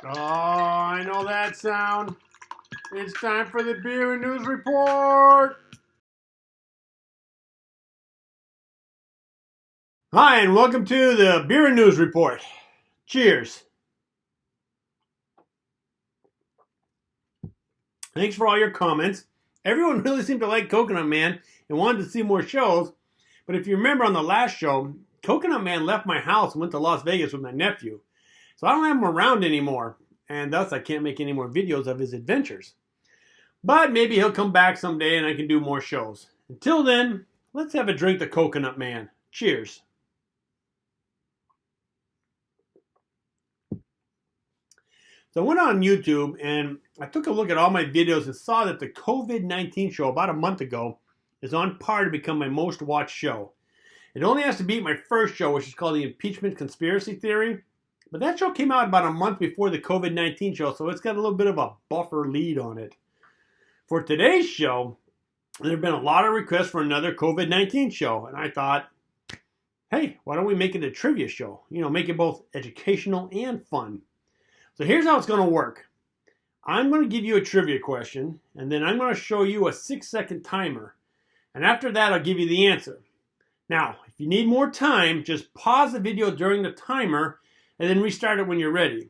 Oh, I know that sound. It's time for the Beer and News Report. Hi, and welcome to the Beer and News Report. Cheers. Thanks for all your comments. Everyone really seemed to like Coconut Man and wanted to see more shows. But if you remember on the last show, Coconut Man left my house and went to Las Vegas with my nephew. So I don't have him around anymore, and thus I can't make any more videos of his adventures. But maybe he'll come back someday and I can do more shows. Until then, let's have a drink to Coconut Man. Cheers. So I went on YouTube and I took a look at all my videos and saw that the COVID-19 show about a month ago is on par to become my most watched show. It only has to beat my first show, which is called the Impeachment Conspiracy Theory. But that show came out about a month before the COVID-19 show, so it's got a little bit of a buffer lead on it. For today's show, there have been a lot of requests for another COVID-19 show, and I thought, hey, why don't we make it a trivia show? You know, make it both educational and fun. So here's how it's going to work. I'm going to give you a trivia question, and then I'm going to show you a 6-second timer. And after that, I'll give you the answer. Now, if you need more time, just pause the video during the timer and then restart it when you're ready.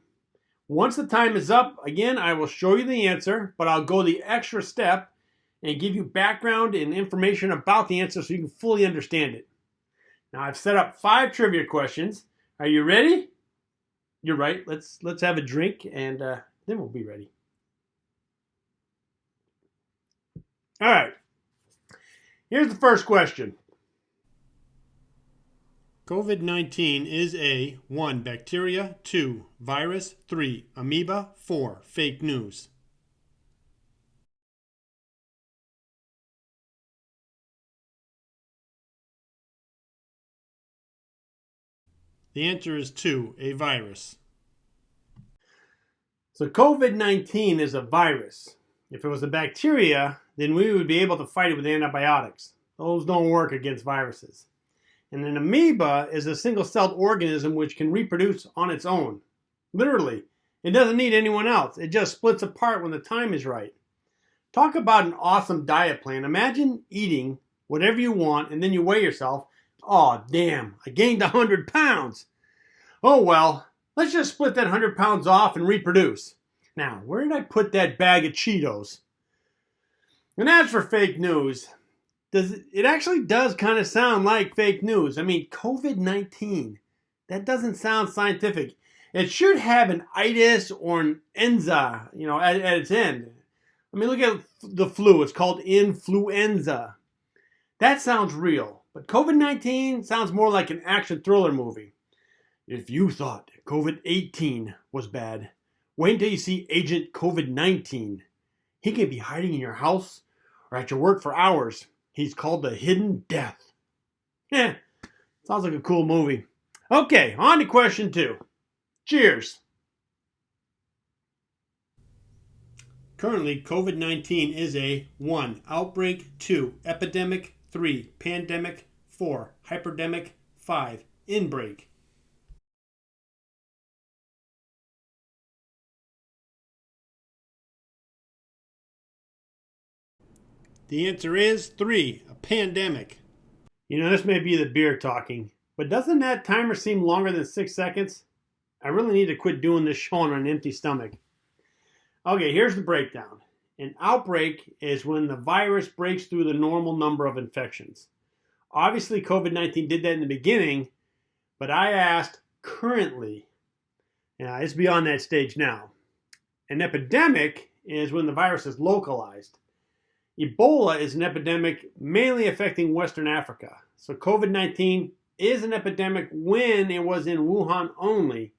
Once the time is up, again, I will show you the answer, but I'll go the extra step and give you background and information about the answer so you can fully understand it. Now, I've set up 5 trivia questions. Are you ready? You're right. Let's have a drink, and then we'll be ready. All right. Here's the first question. COVID-19 is a 1. Bacteria, 2. Virus, 3. Amoeba, 4. Fake news. The answer is 2. A virus. So COVID-19 is a virus. If it was a bacteria, then we would be able to fight it with antibiotics. Those don't work against viruses. And an amoeba is a single-celled organism which can reproduce on its own. Literally, it doesn't need anyone else. It just splits apart when the time is right. Talk about an awesome diet plan. Imagine eating whatever you want and then you weigh yourself. Oh, damn, I gained 100 pounds. Oh, well, let's just split that 100 pounds off and reproduce. Now, where did I put that bag of Cheetos? And as for fake news, it actually does kind of sound like fake news. I mean, COVID-19, that doesn't sound scientific. It should have an itis or an enza, at its end. I mean, look at the flu. It's called influenza. That sounds real. But COVID-19 sounds more like an action thriller movie. If you thought COVID-18 was bad, wait until you see Agent COVID-19. He can be hiding in your house or at your work for hours. He's called the Hidden Death. Sounds like a cool movie. Okay, on to question 2. Cheers. Currently, COVID-19 is a 1. Outbreak, 2. Epidemic, 3. Pandemic, 4. Hyperdemic, 5. Inbreak. The answer is 3. A pandemic. This may be the beer talking, but doesn't that timer seem longer than 6 seconds? I really need to quit doing this show on an empty stomach. Okay, here's the breakdown. An outbreak is when the virus breaks through the normal number of infections. Obviously, COVID-19 did that in the beginning, but I asked currently. It's beyond that stage now. An epidemic is when the virus is localized. Ebola is an epidemic mainly affecting Western Africa. So COVID-19 is an epidemic when it was in Wuhan only.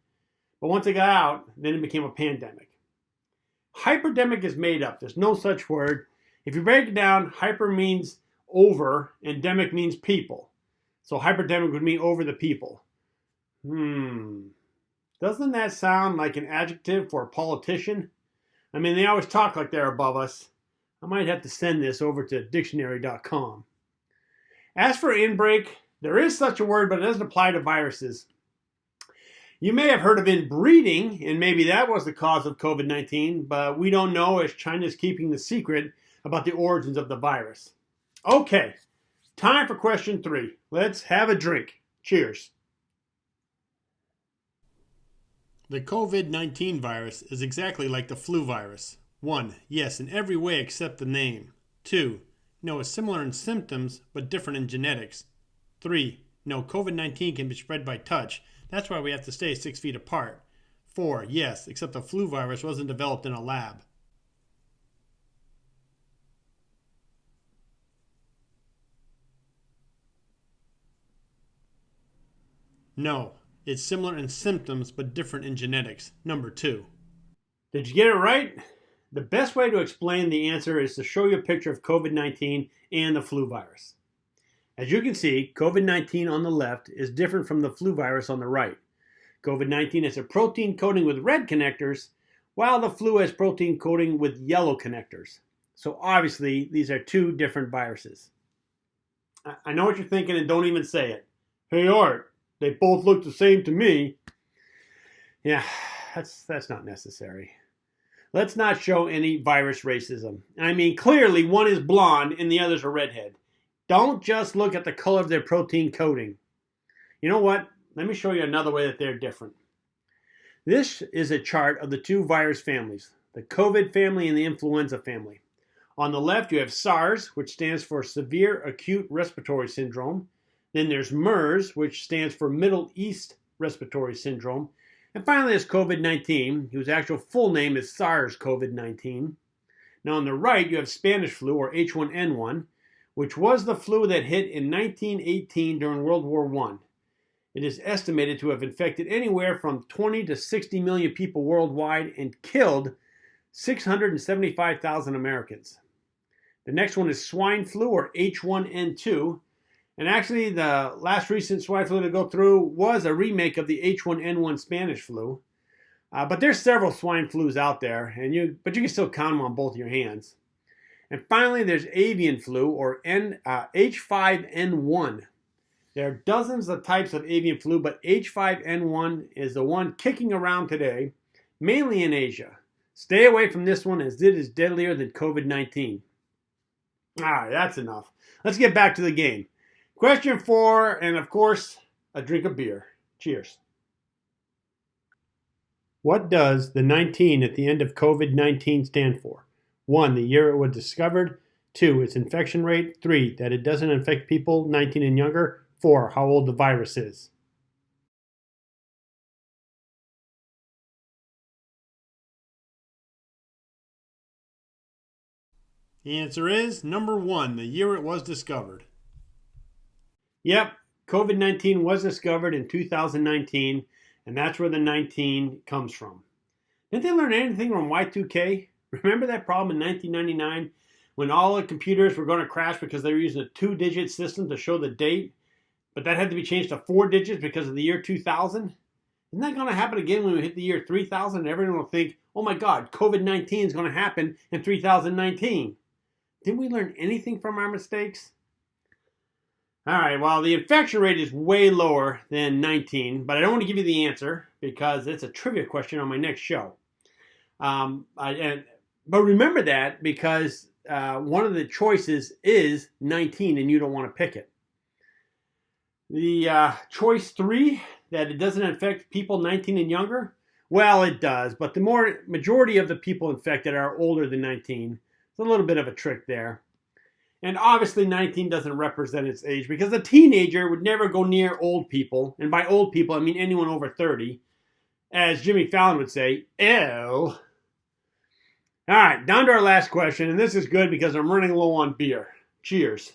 But once it got out, then it became a pandemic. Hyperdemic is made up. There's no such word. If you break it down, hyper means over and demic means people. So hyperdemic would mean over the people. Doesn't that sound like an adjective for a politician? I mean, they always talk like they're above us. I might have to send this over to dictionary.com. As for inbreak, there is such a word, but it doesn't apply to viruses. You may have heard of inbreeding, and maybe that was the cause of COVID-19, but we don't know as China's keeping the secret about the origins of the virus. Okay, time for question 3. Let's have a drink. Cheers. The COVID-19 virus is exactly like the flu virus. 1. Yes, in every way except the name. 2. No, it's similar in symptoms, but different in genetics. 3. No, COVID-19 can be spread by touch. That's why we have to stay 6 feet apart. 4. Yes, except the flu virus wasn't developed in a lab. No, it's similar in symptoms but different in genetics. Number 2. Did you get it right? The best way to explain the answer is to show you a picture of COVID-19 and the flu virus. As you can see, COVID-19 on the left is different from the flu virus on the right. COVID-19 has a protein coating with red connectors, while the flu has protein coating with yellow connectors. So obviously, these are 2 different viruses. I know what you're thinking, and don't even say it. Hey Art, they both look the same to me. Yeah, that's not necessary. Let's not show any virus racism. I mean, clearly one is blonde and the other's a redhead. Don't just look at the color of their protein coating. You know what? Let me show you another way that they're different. This is a chart of the 2 virus families, the COVID family and the influenza family. On the left, you have SARS, which stands for Severe Acute Respiratory Syndrome. Then there's MERS, which stands for Middle East Respiratory Syndrome. And finally, there's COVID-19, whose actual full name is SARS-CoV-19. Now on the right, you have Spanish flu, or H1N1, which was the flu that hit in 1918 during World War I. It is estimated to have infected anywhere from 20 to 60 million people worldwide and killed 675,000 Americans. The next one is swine flu, or H1N2. And actually, the last recent swine flu to go through was a remake of the H1N1 Spanish flu. But there's several swine flus out there, but you can still count them on both your hands. And finally, there's avian flu, or H5N1. There are dozens of types of avian flu, but H5N1 is the one kicking around today, mainly in Asia. Stay away from this one, as it is deadlier than COVID-19. All right, that's enough. Let's get back to the game. Question 4, and of course, a drink of beer. Cheers. What does the 19 at the end of COVID-19 stand for? 1, the year it was discovered. 2, its infection rate. 3, that it doesn't infect people 19 and younger. 4, how old the virus is. The answer is number 1, the year it was discovered. Yep, COVID-19 was discovered in 2019, and that's where the 19 comes from. Didn't they learn anything from Y2K? Remember that problem in 1999 when all the computers were going to crash because they were using a 2-digit system to show the date, but that had to be changed to 4 digits because of the year 2000? Isn't that going to happen again when we hit the year 3000 and everyone will think, oh my God, COVID-19 is going to happen in 3019? Didn't we learn anything from our mistakes? All right, well, the infection rate is way lower than 19, but I don't want to give you the answer because it's a trivia question on my next show. But remember that because one of the choices is 19 and you don't want to pick it. The choice 3, that it doesn't infect people 19 and younger, well, it does, but the majority of the people infected are older than 19. It's a little bit of a trick there. And obviously 19 doesn't represent its age because a teenager would never go near old people. And by old people, I mean anyone over 30. As Jimmy Fallon would say, ew. All right, down to our last question. And this is good because I'm running low on beer. Cheers.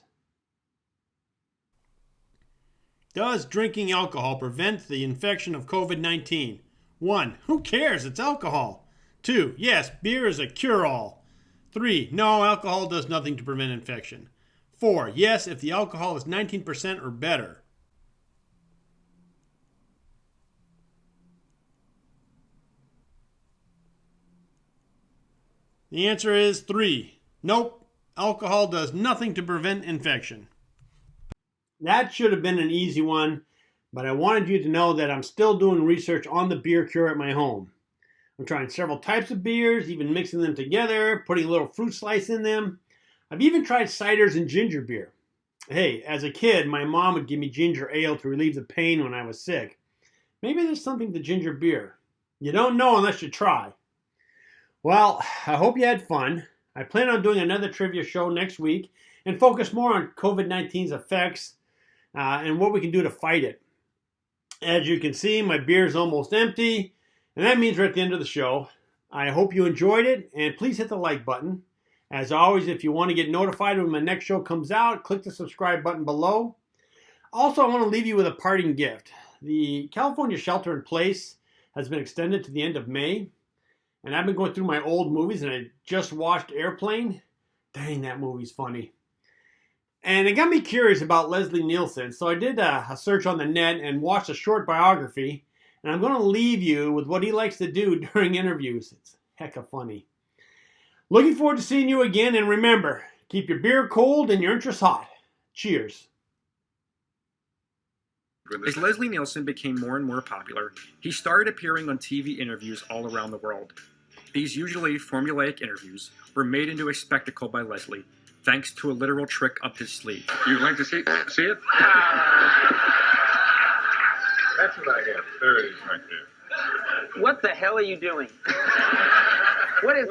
Does drinking alcohol prevent the infection of COVID-19? 1, who cares? It's alcohol. 2, yes, beer is a cure-all. 3, no, alcohol does nothing to prevent infection. 4, yes, if the alcohol is 19% or better. The answer is 3. Nope, alcohol does nothing to prevent infection. That should have been an easy one, but I wanted you to know that I'm still doing research on the beer cure at my home. I'm trying several types of beers, even mixing them together, putting a little fruit slice in them. I've even tried ciders and ginger beer. Hey, as a kid, my mom would give me ginger ale to relieve the pain when I was sick. Maybe there's something to ginger beer. You don't know unless you try. Well, I hope you had fun. I plan on doing another trivia show next week and focus more on COVID-19's effects and what we can do to fight it. As you can see, my beer is almost empty, and that means we're at the end of the show. I hope you enjoyed it, and please hit the like button. As always, if you want to get notified when my next show comes out, click the subscribe button below. Also, I want to leave you with a parting gift. The California shelter-in-place has been extended to the end of May, and I've been going through my old movies, and I just watched Airplane. Dang, that movie's funny. And it got me curious about Leslie Nielsen, so I did a search on the net and watched a short biography, and I'm going to leave you with what he likes to do during interviews. It's hecka funny. Looking forward to seeing you again, and remember, keep your beer cold and your interests hot. Cheers. As Leslie Nielsen became more and more popular, he started appearing on TV interviews all around the world. These usually formulaic interviews were made into a spectacle by Leslie, thanks to a literal trick up his sleeve. You'd like to see it? That's what I have. There it is right there. What the hell are you doing? What is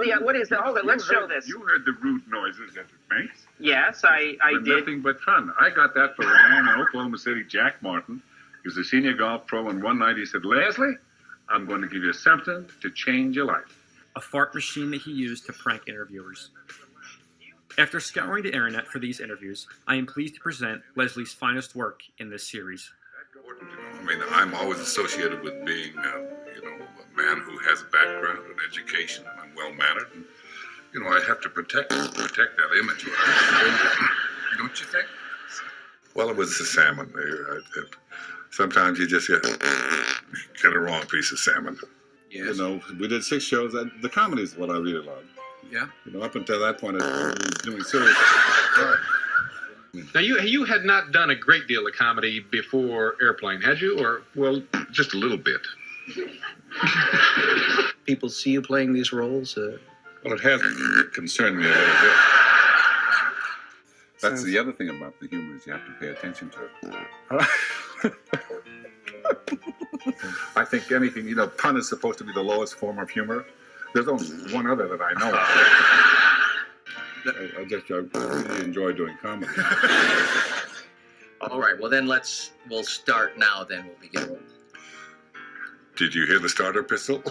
the, hold on, let's show this. You heard the rude noises at the banks? Yes, I did. Nothing but fun. I got that for a man in Oklahoma City, Jack Martin. He was a senior golf pro, and one night he said, Leslie, I'm going to give you something to change your life. A fart machine that he used to prank interviewers. After scouring the internet for these interviews, I am pleased to present Leslie's finest work in this series. I mean, I'm always associated with being, a man who has a background and education, and I'm well-mannered, and, I have to protect that image. Don't you think? Well, it was the salmon. Sometimes you just get a wrong piece of salmon. Yes. We did 6 shows. The comedy is what I really love. Yeah. Up until that point, I was doing serious. Now, you had not done a great deal of comedy before Airplane, had you? Or, Well, just a little bit. People see you playing these roles? Well, it has concerned me a little bit. That's the other thing about the humor is you have to pay attention to it. I think anything, pun is supposed to be the lowest form of humor. There's only one other that I know of. I really enjoy doing comedy. All right, well then we'll start now, then we'll begin. Did you hear the starter pistol?